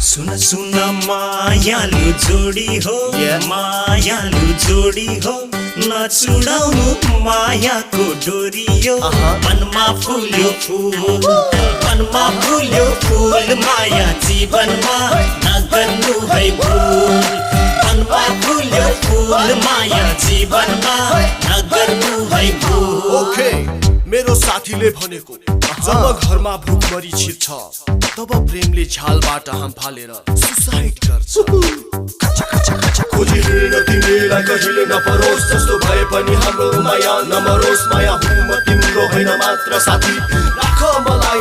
सुन सुन मायालु जोडी हो मायालु जोडी हो नचुडाउनु मायाको डोरी हो मनमा फुल्यो फुल माया जीवनमा नगर्नु है भूल मनमा फुल्यो फुल माया जीवनमा नगर्नु है भूल। ओके मेरो साथीले भनेको जब घरमा भुकमरी छिर्छ तब प्रेमले झ्यालबाट हाम फालेर सुसाइड गर्छ। खोजी हिँड्न तिमीलाई कहिले नपरोस् जस्तो भए पनि हाम्रो माया नमरोस् माया हुँ म तिम्रो होइन मात्र साथी राख मलाई